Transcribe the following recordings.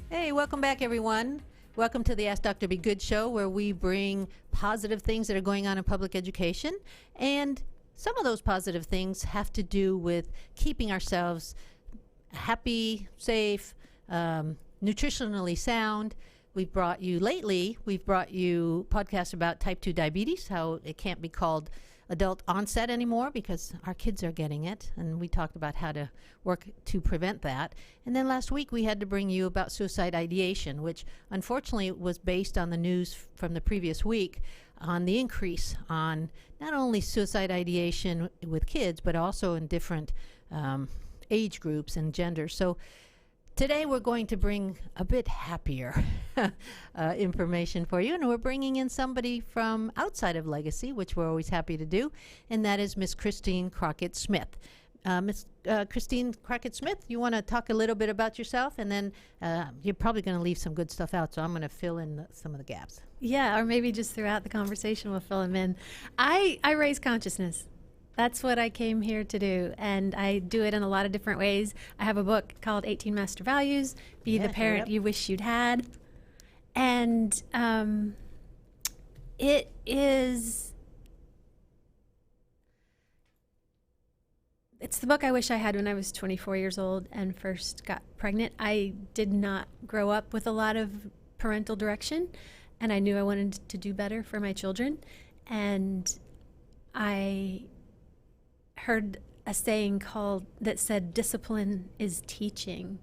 Hey, welcome back, everyone. Welcome to the Ask Dr. Be Good show, where we bring positive things that are going on in public education. And some of those positive things have to do with keeping ourselves happy, safe, nutritionally sound. We've brought you podcasts about type 2 diabetes, how it can't be called adult onset anymore because our kids are getting it, and we talked about how to work to prevent that. And then last week we had to bring you about suicide ideation, which unfortunately was based on the news from the previous week on the increase on not only suicide ideation with kids but also in different age groups and genders. So today we're going to bring a bit happier information for you, and we're bringing in somebody from outside of Legacy, which we're always happy to do, and that is Miss Christine Crockett-Smith. Miss Christine Crockett-Smith, you want to talk a little bit about yourself, and then you're probably going to leave some good stuff out, so I'm going to fill in some of the gaps. Yeah, or maybe just throughout the conversation we'll fill them in. I raise consciousness. That's what I came here to do, and I do it in a lot of different ways. I have a book called 18 Master Values, Be the Parent You Wish You'd Had. And it's the book I wish I had when I was 24 years old and first got pregnant. I did not grow up with a lot of parental direction, and I knew I wanted to do better for my children. And I heard a saying that said discipline is teaching,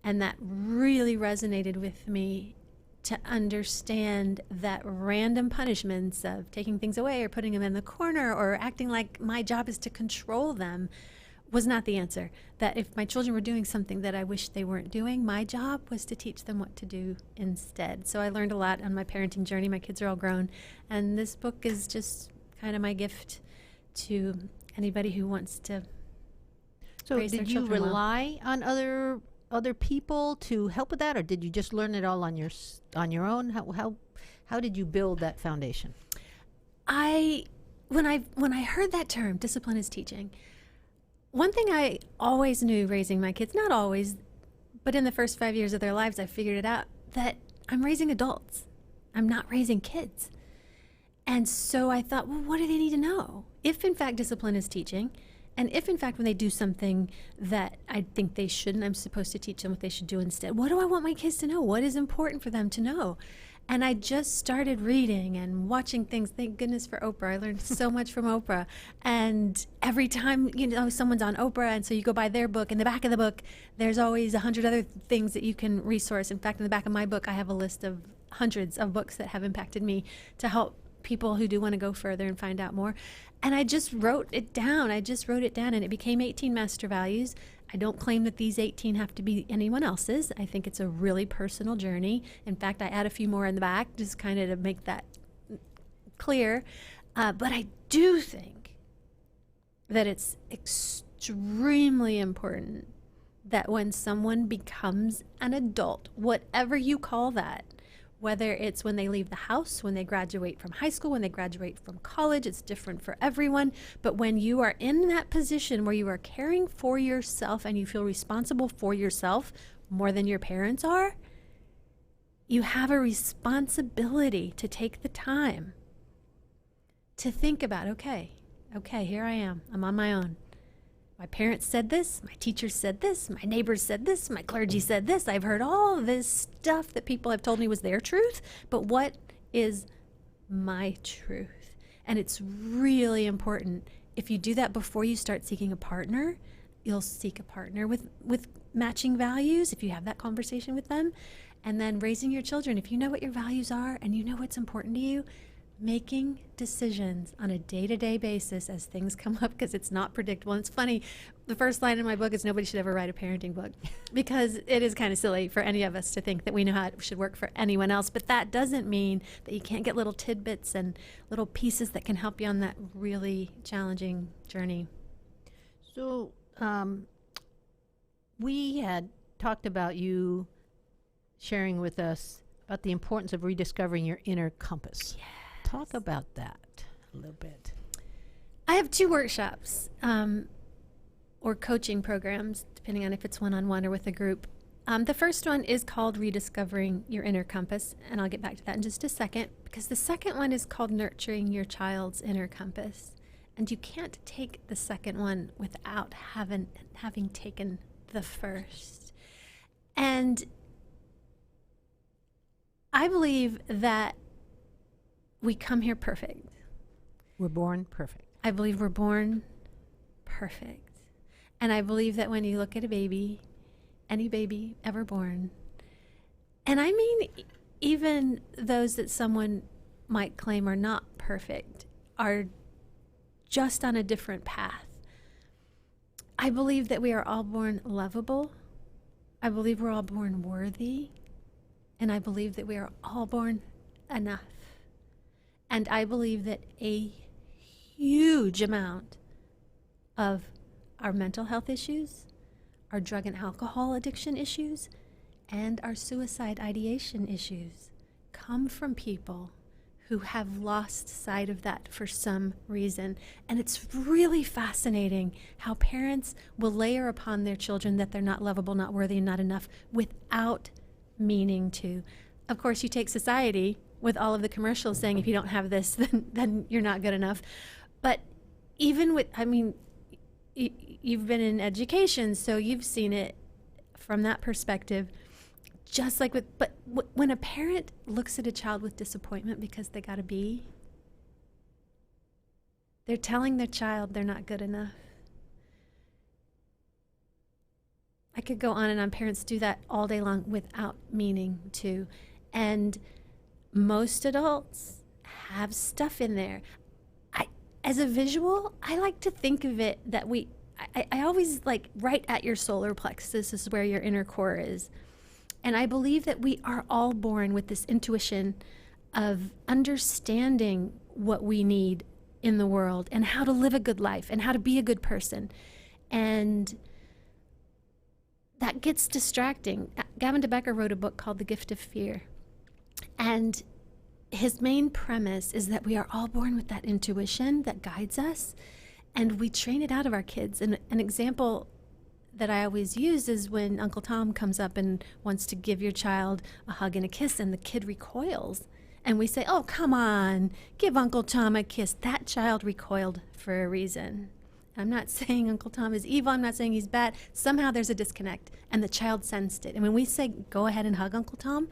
and that really resonated with me, to understand that random punishments of taking things away or putting them in the corner or acting like my job is to control them was not the answer. That if my children were doing something that I wish they weren't doing, my job was to teach them what to do instead. So I learned a lot on my parenting journey. My kids are all grown, and this book is just kind of my gift to anybody who wants to raise their children. So did you rely on other people to help with that, or did you just learn it all on your own? How did you build that foundation? When I heard that term, discipline is teaching, one thing I always knew raising my kids, not always, but in the first 5 years of their lives, I figured it out, that I'm raising adults. I'm not raising kids. And so I thought, well, what do they need to know? If in fact discipline is teaching, and if in fact when they do something that I think they shouldn't, I'm supposed to teach them what they should do instead. What do I want my kids to know? What is important for them to know? And I just started reading and watching things. Thank goodness for Oprah. I learned so much from Oprah. And every time, someone's on Oprah, and so you go buy their book, in the back of the book, there's always 100 other things that you can resource. In fact, in the back of my book, I have a list of hundreds of books that have impacted me to help people who do want to go further and find out more. And I just wrote it down. And it became 18 Master Values. I don't claim that these 18 have to be anyone else's. I think it's a really personal journey. In fact, I add a few more in the back just kind of to make that clear. But I do think that it's extremely important that when someone becomes an adult, whatever you call that, whether it's when they leave the house, when they graduate from high school, when they graduate from college, it's different for everyone. But when you are in that position where you are caring for yourself and you feel responsible for yourself more than your parents are, you have a responsibility to take the time to think about, okay, here I am. I'm on my own. My parents said this, my teachers said this, my neighbors said this, my clergy said this. I've heard all of this stuff that people have told me was their truth, but what is my truth? And it's really important. If you do that before you start seeking a partner, you'll seek a partner with matching values, if you have that conversation with them. And then raising your children, if you know what your values are and you know what's important to you, making decisions on a day-to-day basis as things come up, because it's not predictable. And it's funny, the first line in my book is nobody should ever write a parenting book, because it is kind of silly for any of us to think that we know how it should work for anyone else. But that doesn't mean that you can't get little tidbits and little pieces that can help you on that really challenging journey. So we had talked about you sharing with us about the importance of rediscovering your inner compass. Yes. Talk about that a little bit. I have 2 workshops or coaching programs, depending on if it's one-on-one or with a group. The first one is called Rediscovering Your Inner Compass, and I'll get back to that in just a second, because the second one is called Nurturing Your Child's Inner Compass. And you can't take the second one without having taken the first. And I believe that we come here perfect. We're born perfect. I believe we're born perfect. And I believe that when you look at a baby, any baby ever born, and I mean even those that someone might claim are not perfect, are just on a different path. I believe that we are all born lovable. I believe we're all born worthy. And I believe that we are all born enough. And I believe that a huge amount of our mental health issues, our drug and alcohol addiction issues, and our suicide ideation issues come from people who have lost sight of that for some reason. And it's really fascinating how parents will layer upon their children that they're not lovable, not worthy, and not enough without meaning to. Of course, you take society with all of the commercials saying if you don't have this, then you're not good enough. But even with, I mean, you've been in education, so you've seen it from that perspective. Just like with, but when a parent looks at a child with disappointment because they got a B, they're telling their child they're not good enough. I could go on and on. Parents do that all day long without meaning to. And most adults have stuff in there. As a visual, I like to think of it that I always like right at your solar plexus is where your inner core is. And I believe that we are all born with this intuition of understanding what we need in the world and how to live a good life and how to be a good person. And that gets distracting. Gavin de Becker wrote a book called The Gift of Fear. And his main premise is that we are all born with that intuition that guides us, and we train it out of our kids. And an example that I always use is when Uncle Tom comes up and wants to give your child a hug and a kiss, and the kid recoils. And we say, oh, come on, give Uncle Tom a kiss. That child recoiled for a reason. I'm not saying Uncle Tom is evil. I'm not saying he's bad. Somehow there's a disconnect, and the child sensed it. And when we say, go ahead and hug Uncle Tom,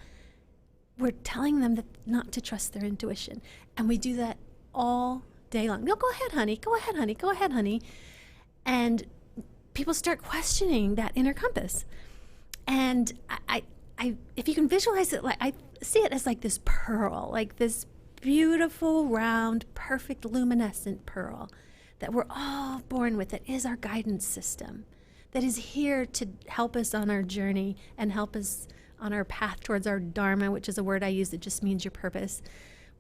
we're telling them that not to trust their intuition. And we do that all day long. No, go ahead, honey. Go ahead, honey. Go ahead, honey. And people start questioning that inner compass. And I if you can visualize it, like I see it as like this pearl, like this beautiful, round, perfect, luminescent pearl that we're all born with. That is our guidance system, that is here to help us on our journey and help us on our path towards our dharma, which is a word I use that just means your purpose.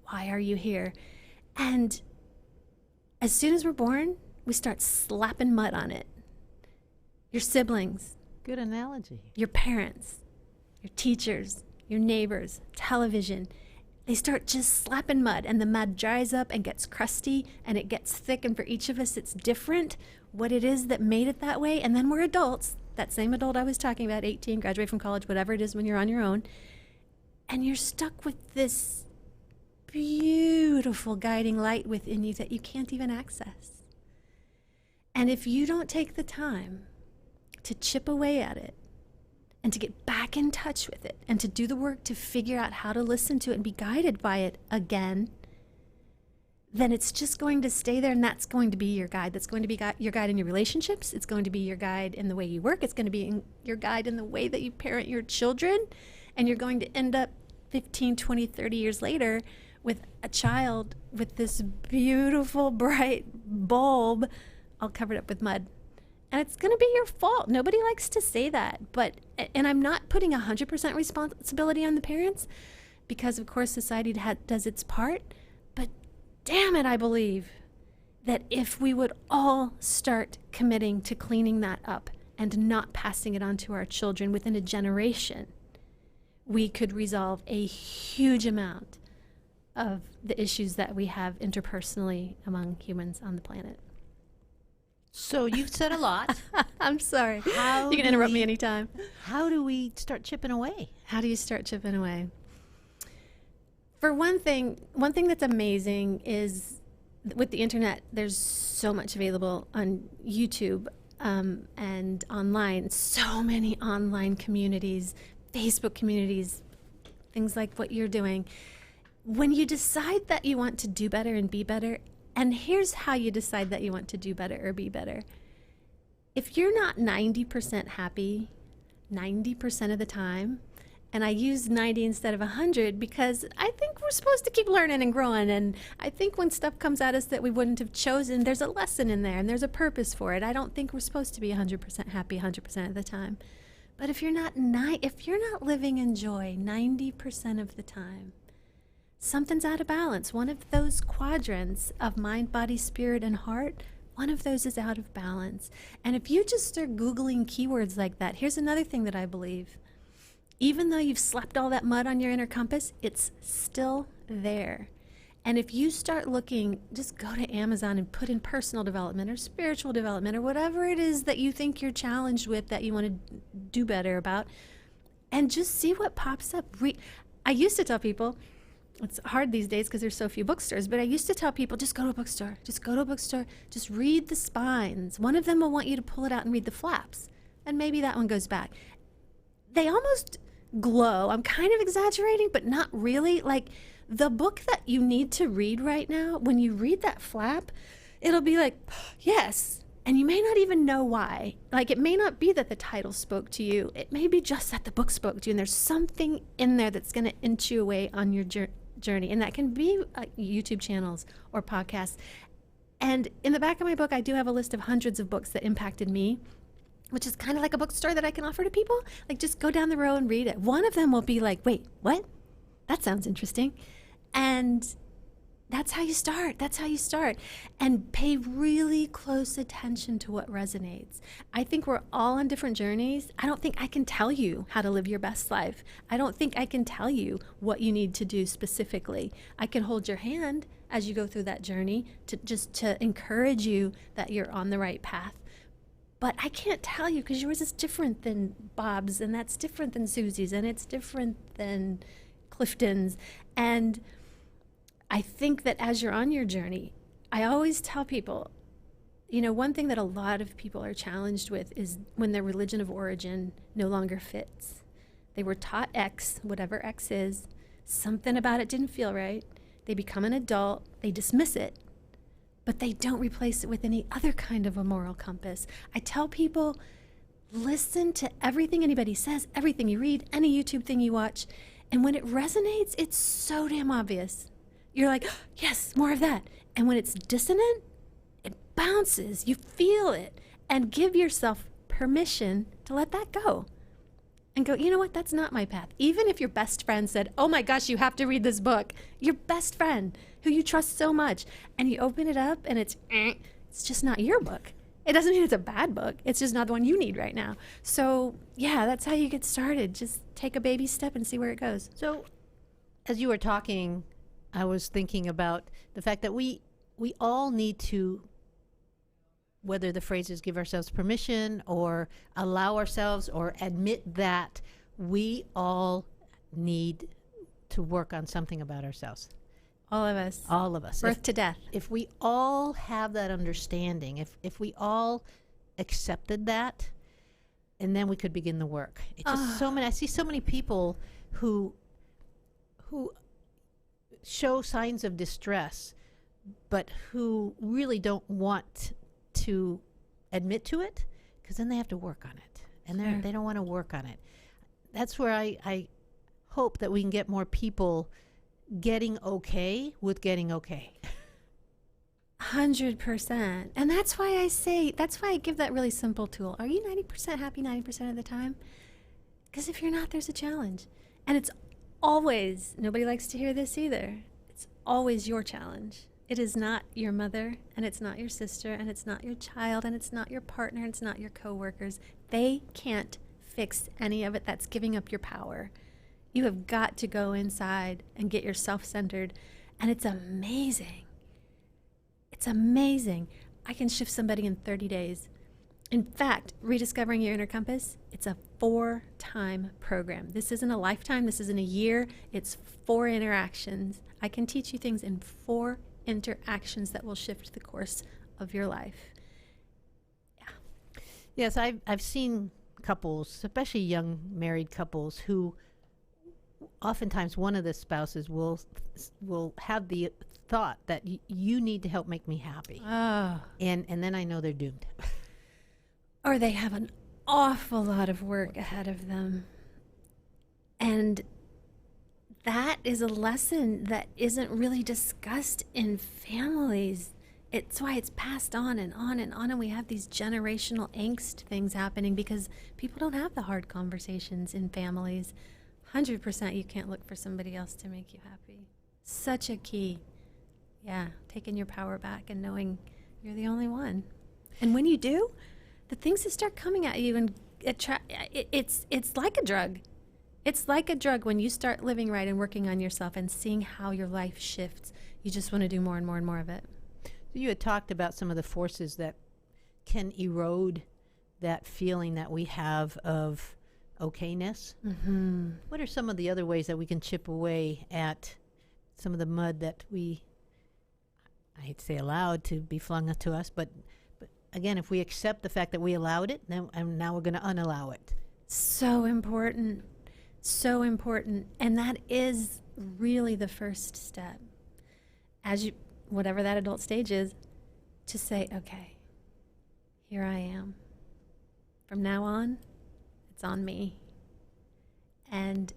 Why are you here? And as soon as we're born, we start slapping mud on it. Your siblings. Good analogy. Your parents, your teachers, your neighbors, television. They start just slapping mud, and the mud dries up and gets crusty, and it gets thick, and for each of us it's different what it is that made it that way. And then we're adults, that same adult I was talking about, 18, graduate from college, whatever it is when you're on your own, and you're stuck with this beautiful guiding light within you that you can't even access. And if you don't take the time to chip away at it and to get back in touch with it and to do the work to figure out how to listen to it and be guided by it again, then it's just going to stay there, and that's going to be your guide. That's going to be your guide in your relationships. It's going to be your guide in the way you work. It's going to be your guide in the way that you parent your children. And you're going to end up 15, 20, 30 years later with a child with this beautiful, bright bulb all covered up with mud. And it's going to be your fault. Nobody likes to say that. And I'm not putting 100% responsibility on the parents because, of course, society does its part. But damn it, I believe that if we would all start committing to cleaning that up and not passing it on to our children within a generation, we could resolve a huge amount of the issues that we have interpersonally among humans on the planet. So you've said a lot. I'm sorry. You can interrupt me anytime. How do we start chipping away? How do you start chipping away? For one thing that's amazing is with the internet, there's so much available on YouTube and online. So many online communities, Facebook communities, things like what you're doing. When you decide that you want to do better and be better, and here's how you decide that you want to do better or be better. If you're not 90% happy 90% of the time, and I use 90 instead of 100 because I think we're supposed to keep learning and growing, and I think when stuff comes at us that we wouldn't have chosen, there's a lesson in there and there's a purpose for it. I don't think we're supposed to be 100% happy 100% of the time. But if you're not living in joy 90% of the time, something's out of balance. One of those quadrants of mind, body, spirit, and heart, one of those is out of balance. And if you just start Googling keywords like that, here's another thing that I believe. Even though you've slapped all that mud on your inner compass, it's still there. And if you start looking, just go to Amazon and put in personal development or spiritual development or whatever it is that you think you're challenged with that you want to do better about, and just see what pops up. I used to tell people, it's hard these days because there's so few bookstores, but I used to tell people, just go to a bookstore. Just go to a bookstore. Just read the spines. One of them will want you to pull it out and read the flaps. And maybe that one goes back. They almost glow. I'm kind of exaggerating, but not really. Like the book that you need to read right now, when you read that flap, it'll be like, yes. And you may not even know why. Like it may not be that the title spoke to you. It may be just that the book spoke to you. And there's something in there that's going to inch you away on your journey. And that can be YouTube channels or podcasts. And in the back of my book, I do have a list of hundreds of books that impacted me, which is kind of like a bookstore that I can offer to people. Like just go down the row and read it. One of them will be like, wait, what? That sounds interesting. And that's how you start. That's how you start. And pay really close attention to what resonates. I think we're all on different journeys. I don't think I can tell you how to live your best life. I don't think I can tell you what you need to do specifically. I can hold your hand as you go through that journey to encourage you that you're on the right path. But I can't tell you because yours is different than Bob's, and that's different than Susie's, and it's different than Clifton's. And I think that as you're on your journey, I always tell people, one thing that a lot of people are challenged with is when their religion of origin no longer fits. They were taught X, whatever X is, something about it didn't feel right. They become an adult, they dismiss it, but they don't replace it with any other kind of a moral compass. I tell people, listen to everything anybody says, everything you read, any YouTube thing you watch, and when it resonates, it's so damn obvious. You're like, oh, yes, more of that. And when it's dissonant, it bounces. You feel it. And give yourself permission to let that go. And go, you know what? That's not my path. Even if your best friend said, oh my gosh, you have to read this book. Your best friend, who you trust so much. And you open it up and it's just not your book. It doesn't mean it's a bad book. It's just not the one you need right now. So yeah, that's how you get started. Just take a baby step and see where it goes. So as you were talking, I was thinking about the fact that we all need to, whether the phrase is give ourselves permission or allow ourselves or admit that we all need to work on something about ourselves. All of us. All of us. Birth to death. If we all have that understanding, if we all accepted that, and then we could begin the work. It's just I see so many people who show signs of distress, but who really don't want to admit to it, because then they have to work on it, and they don't want to work on it. That's where I hope that we can get more people getting okay with getting okay. 100%. And that's why I give that really simple tool. Are you 90% happy 90% of the time? Because if you're not, there's a challenge. And it's always, nobody likes to hear this either, it's always your challenge. It is not your mother, and it's not your sister, and it's not your child, and it's not your partner, and it's not your coworkers. They can't fix any of it. That's giving up your power. You have got to go inside and get yourself centered. And it's amazing. It's amazing. I can shift somebody in 30 days. In fact, Rediscovering Your Inner Compass, it's a 4-time program. This isn't a lifetime. This isn't a year. It's 4 interactions. I can teach you things in 4 interactions that will shift the course of your life. Yeah. Yes, I've seen couples, especially young married couples, who oftentimes one of the spouses will have the thought that you need to help make me happy. Oh. And then I know they're doomed. Or they have an awful lot of work ahead of them. And that is a lesson that isn't really discussed in families. It's why it's passed on and on and on, and we have these generational angst things happening because people don't have the hard conversations in families. 100% you can't look for somebody else to make you happy. Such a key. Yeah, taking your power back and knowing you're the only one. And when you do, the things that start coming at you, and it's like a drug. It's like a drug when you start living right and working on yourself and seeing how your life shifts. You just want to do more and more and more of it. You had talked about some of the forces that can erode that feeling that we have of okayness. Mm-hmm. What are some of the other ways that we can chip away at some of the mud that we, I hate to say allowed to be flung to us, but again, if we accept the fact that we allowed it, then now we're going to unallow it. So important. So important. And that is really the first step. As you, whatever that adult stage is, to say, okay, here I am. From now on, it's on me. And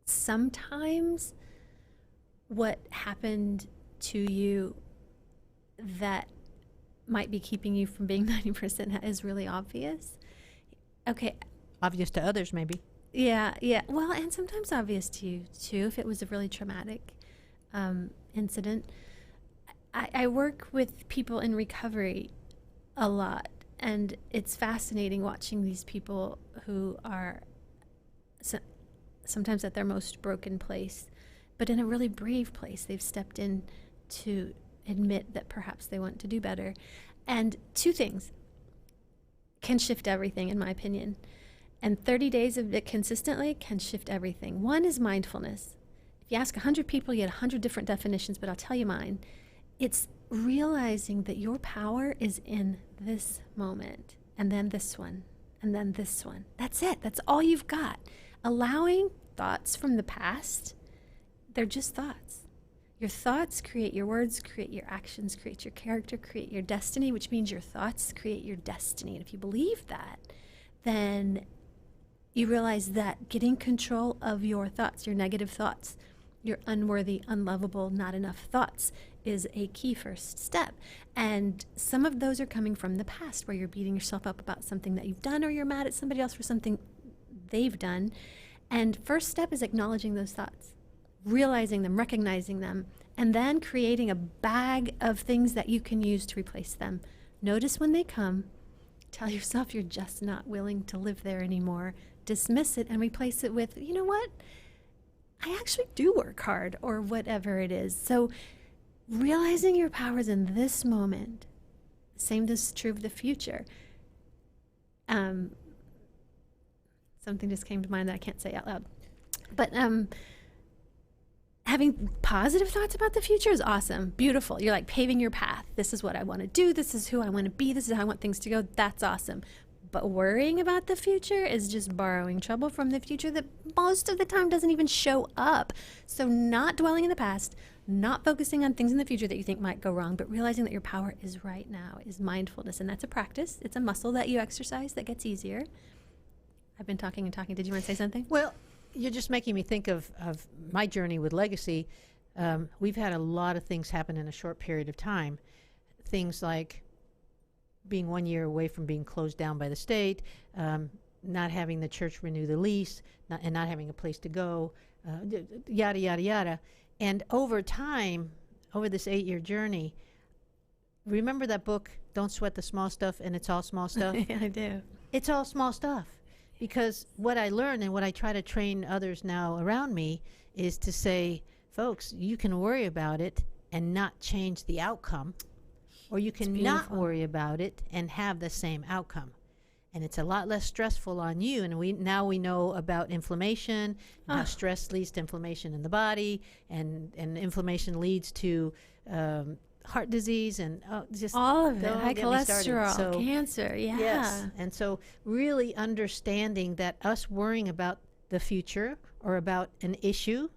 sometimes what happened to you that might be keeping you from being 90% is really obvious. Okay. Obvious to others, maybe. Yeah. Well, and sometimes obvious to you, too, if it was a really traumatic incident. I work with people in recovery a lot, and it's fascinating watching these people who are sometimes at their most broken place, but in a really brave place. They've stepped in to admit that perhaps they want to do better. And 2 things can shift everything, in my opinion. And 30 days of it consistently can shift everything. One is mindfulness. If you ask 100 people, you get 100 different definitions, but I'll tell you mine. It's realizing that your power is in this moment, and then this one, and then this one. That's it. That's all you've got. Allowing thoughts from the past, they're just thoughts. Your thoughts create your words, create your actions, create your character, create your destiny, which means your thoughts create your destiny. And if you believe that, then you realize that getting control of your thoughts, your negative thoughts, your unworthy, unlovable, not enough thoughts is a key first step. And some of those are coming from the past, where you're beating yourself up about something that you've done, or you're mad at somebody else for something they've done. And first step is acknowledging those thoughts, realizing them, recognizing them, and then creating a bag of things that you can use to replace them. Notice when they come. Tell yourself you're just not willing to live there anymore. Dismiss it and replace it with, you know what? I actually do work hard, or whatever it is. So realizing your powers in this moment. Same is true of the future. Something just came to mind that I can't say out loud. But having positive thoughts about the future is awesome. Beautiful. You're like paving your path. This is what I want to do. This is who I want to be. This is how I want things to go. That's awesome. But worrying about the future is just borrowing trouble from the future that most of the time doesn't even show up. So not dwelling in the past, not focusing on things in the future that you think might go wrong, but realizing that your power is right now, is mindfulness. And that's a practice. It's a muscle that you exercise that gets easier. I've been talking and talking. Did you want to say something? Well, you're just making me think of my journey with Legacy. We've had a lot of things happen in a short period of time. Things like being 1 year away from being closed down by the state, not having the church renew the lease, and not having a place to go, yada, yada, yada. And over time, over this 8-year journey, remember that book, Don't Sweat the Small Stuff, and it's all small stuff? Yeah, I do. It's all small stuff. Because what I learned and what I try to train others now around me is to say, folks, you can worry about it and not change the outcome, or you can not worry about it and have the same outcome. And it's a lot less stressful on you. And we know about inflammation, and how stress leads to inflammation in the body, and inflammation leads to heart disease, and just all of it, high cholesterol, cancer. Yes. And so really understanding that us worrying about the future or about an issue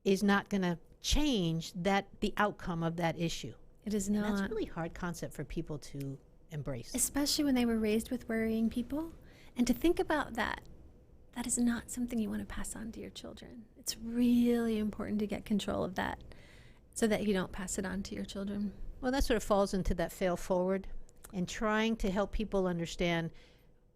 is not going to change the outcome of that issue. It is not. And that's a really hard concept for people to embrace, especially when they were raised with worrying people. And to think about that is not something you want to pass on to your children. It's really important to get control of that, so that you don't pass it on to your children. Well, that sort of falls into that fail forward, and trying to help people understand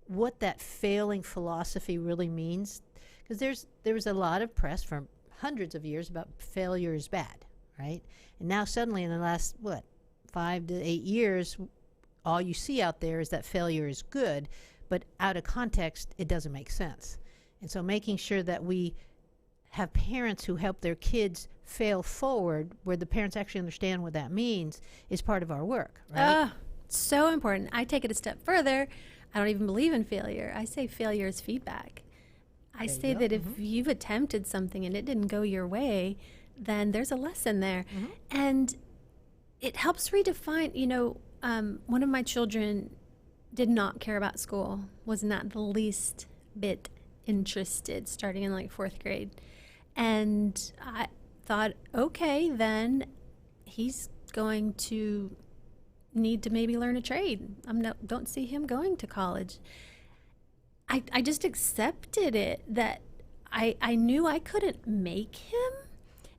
what that failing philosophy really means. Because there was a lot of press for hundreds of years about failure is bad, right? And now suddenly in the last, 5 to 8 years, all you see out there is that failure is good, but out of context, it doesn't make sense. And so making sure that we have parents who help their kids fail forward, where the parents actually understand what that means, is part of our work, right? So important. I take it a step further. I don't even believe in failure. I say failure is feedback. I say that if you've attempted something and it didn't go your way, then there's a lesson there. And it helps redefine, one of my children did not care about school, was not the least bit interested, starting in like 4th grade. And I thought, okay, then he's going to need to maybe learn a trade. Don't see him going to college. I just accepted it, that I knew I couldn't make him,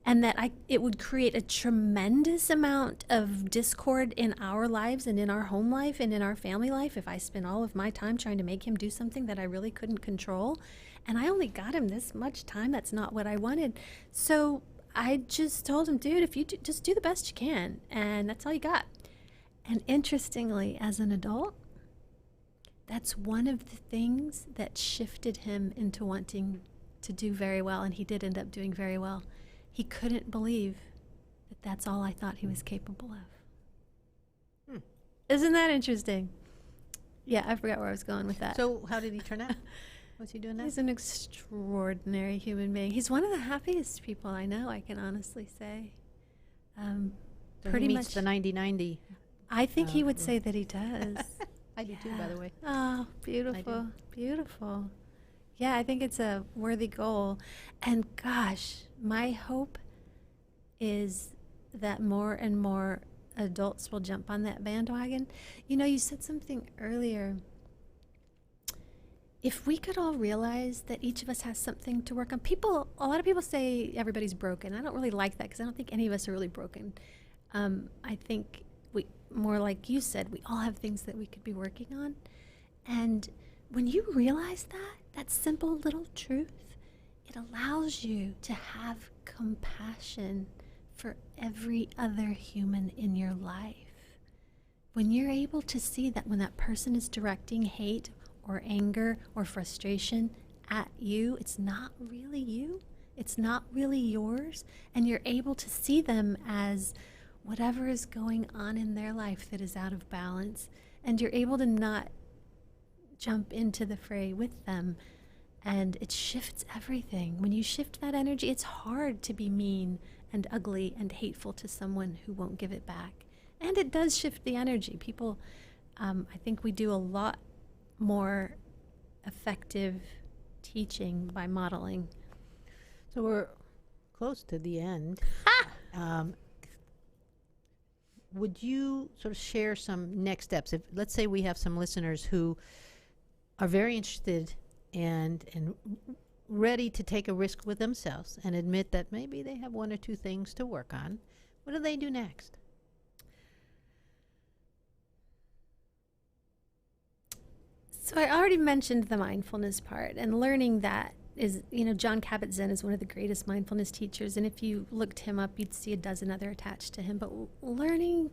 and that it would create a tremendous amount of discord in our lives and in our home life and in our family life if I spent all of my time trying to make him do something that I really couldn't control. And I only got him this much time. That's not what I wanted. So I just told him, dude, if you just do the best you can, and that's all you got. And interestingly, as an adult, that's one of the things that shifted him into wanting to do very well, and he did end up doing very well. He couldn't believe that that's all I thought he was capable of. Isn't that interesting? Yeah, I forgot where I was going with that. So how did he turn out? What's he doing now? He's an extraordinary human being. He's one of the happiest people I know, I can honestly say. So pretty he meets much the 90-90. I think he would say that he does. I do too, by the way. Oh, beautiful, beautiful. Yeah, I think it's a worthy goal. And gosh, my hope is that more and more adults will jump on that bandwagon. You said something earlier. If we could all realize that each of us has something to work on. A lot of people say everybody's broken. I don't really like that, because I don't think any of us are really broken. I think more like you said, we all have things that we could be working on. And when you realize that simple little truth, it allows you to have compassion for every other human in your life. When you're able to see that when that person is directing hate or anger or frustration at you, it's not really you, it's not really yours, and you're able to see them as whatever is going on in their life that is out of balance, and you're able to not jump into the fray with them, and it shifts everything. When you shift that energy, it's hard to be mean and ugly and hateful to someone who won't give it back. And it does shift the energy. People, I think we do a lot more effective teaching by modeling. So we're close to the end. Would you sort of share some next steps? If, let's say, we have some listeners who are very interested and ready to take a risk with themselves and admit that maybe they have one or two things to work on, what do they do next? So I already mentioned the mindfulness part, and learning that is, John Kabat-Zinn is one of the greatest mindfulness teachers, and if you looked him up, you'd see a dozen other attached to him. But learning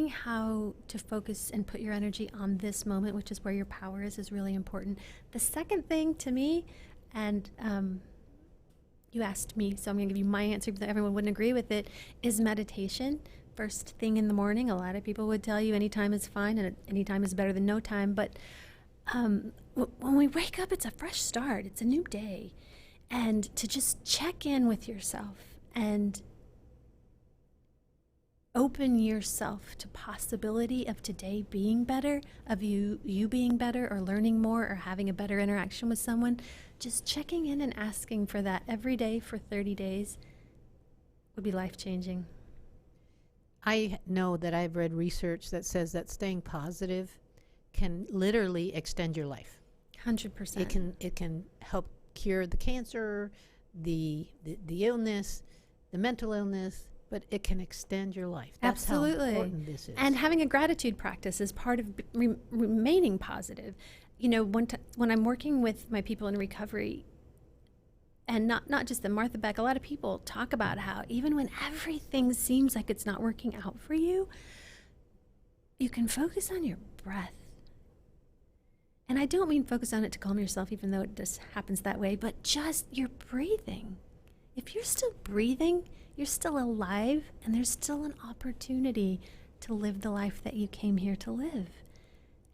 how to focus and put your energy on this moment, which is where your power is really important. The second thing to me, and you asked me, so I'm going to give you my answer, but everyone wouldn't agree with it, is meditation. First thing in the morning. A lot of people would tell you any time is fine and any time is better than no time. But when we wake up, it's a fresh start. It's a new day. And to just check in with yourself and open yourself to possibility of today being better, of you being better or learning more or having a better interaction with someone. Just checking in and asking for that every day for 30 days would be life-changing. I know that I've read research that says that staying positive can literally extend your life. 100%. It can help cure the cancer, the illness, the mental illness, but it can extend your life. That's Absolutely. how important this is. And having a gratitude practice is part of remaining positive. When I'm working with my people in recovery, and not just the Martha Beck, a lot of people talk about how even when everything seems like it's not working out for you, you can focus on your breath. And I don't mean focus on it to calm yourself, even though it just happens that way, but just your breathing. If you're still breathing, you're still alive, and there's still an opportunity to live the life that you came here to live.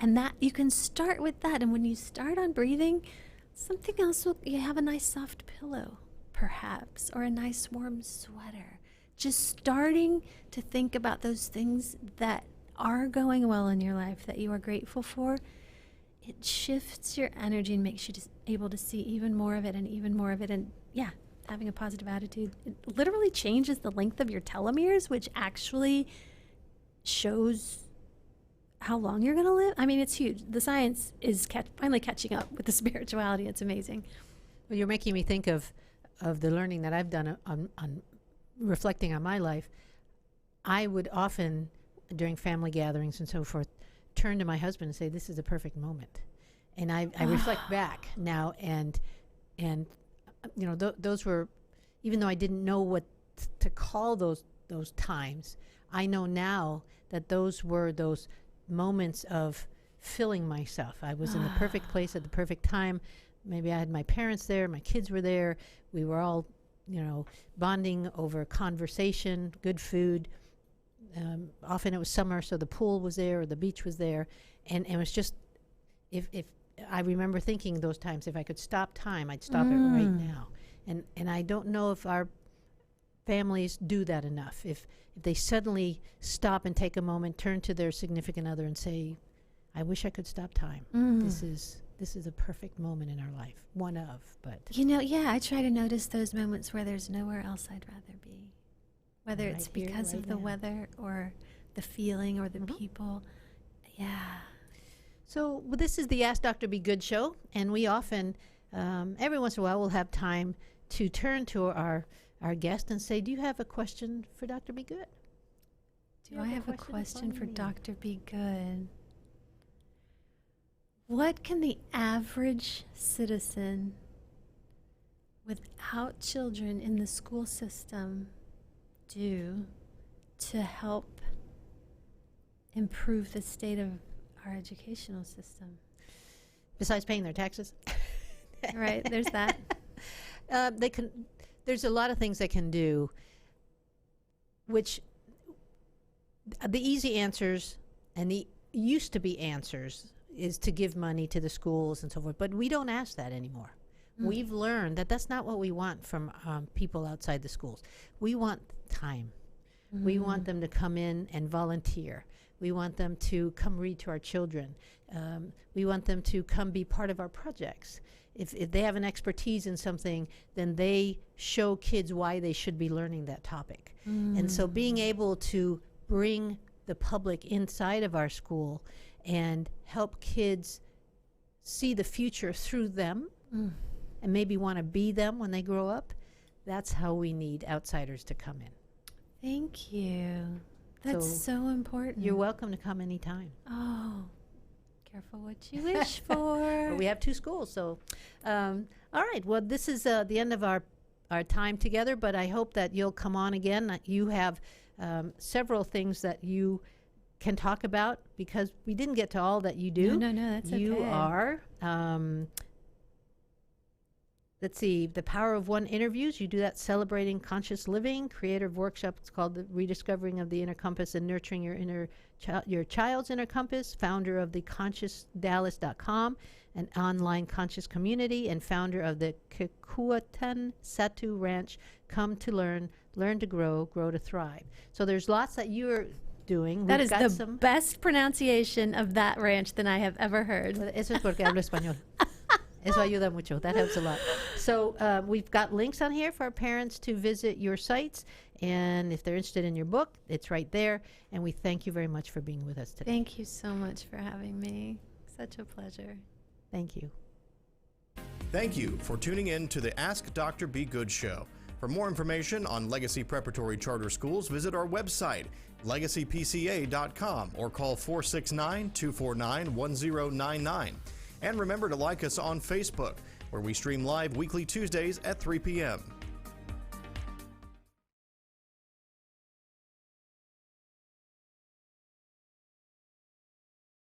And that you can start with that. And when you start on breathing, something else you have a nice soft pillow, perhaps, or a nice warm sweater. Just starting to think about those things that are going well in your life that you are grateful for, it shifts your energy and makes you just able to see even more of it and even more of it. And yeah, having a positive attitude, it literally changes the length of your telomeres, which actually shows how long you're going to live. I mean, it's huge. The science is finally catching up with the spirituality. It's amazing. Well, you're making me think of the learning that I've done on reflecting on my life. I would often, during family gatherings and so forth, turn to my husband and say, this is a perfect moment. And I reflect back now, and those were, even though I didn't know what to call those times, I know now that those were those moments of filling myself. I was in the perfect place at the perfect time. Maybe I had my parents there, my kids were there. We were all, bonding over conversation, good food. Often it was summer, so the pool was there or the beach was there. And it was just, if I remember thinking those times, if I could stop time, I'd stop it right now. And I don't know if our families do that enough. If they suddenly stop and take a moment, turn to their significant other and say, I wish I could stop time. This is a perfect moment in our life. One of, but. I try to notice those moments where there's nowhere else I'd rather be. Whether Right it's here, because right of the now. weather or the feeling or the people. Yeah. So this is the Ask Dr. Be Good show, and we often, every once in a while, we'll have time to turn to our guest and say, do you have a question for Dr. Be Good? Do I have a question for Dr. Be Good? What can the average citizen without children in the school system do to help improve the state of our educational system? Besides paying their taxes? Right, there's that. There's a lot of things they can do, which the easy answers and the used to be answers is to give money to the schools and so forth, but we don't ask that anymore. We've learned that that's not what we want from people outside the schools. We want time. We want them to come in and volunteer. We want them to come read to our children. We want them to come be part of our projects. If they have an expertise in something, then they show kids why they should be learning that topic. And so being able to bring the public inside of our school and help kids see the future through them and maybe want to be them when they grow up, that's how we need outsiders to come in. Thank you. That's so important. You're welcome to come anytime. Oh, careful what you wish for. Well, we have 2 schools, so all right. Well, this is the end of our time together, but I hope that you'll come on again. You have several things that you can talk about, because we didn't get to all that you do. No, that's okay. You are, let's see, the Power of One interviews. You do that celebrating conscious living. Creator of workshop. It's called the Rediscovering of the Inner Compass and Nurturing Your Child's Inner Compass. Founder of the ConsciousDallas.com, an online conscious community, and founder of the Kekuatan Satu Ranch. Come to learn to grow to thrive. So there's lots that you're doing. That is the best pronunciation of that ranch than I have ever heard. Eso es porque hablo español. Eso ayuda mucho. That helps a lot. So we've got links on here for our parents to visit your sites. And if they're interested in your book, it's right there. And we thank you very much for being with us today. Thank you so much for having me. Such a pleasure. Thank you. Thank you for tuning in to the Ask Dr. Be Good show. For more information on Legacy Preparatory Charter Schools, visit our website, legacypca.com, or call 469-249-1099. And remember to like us on Facebook, where we stream live weekly Tuesdays at 3 p.m.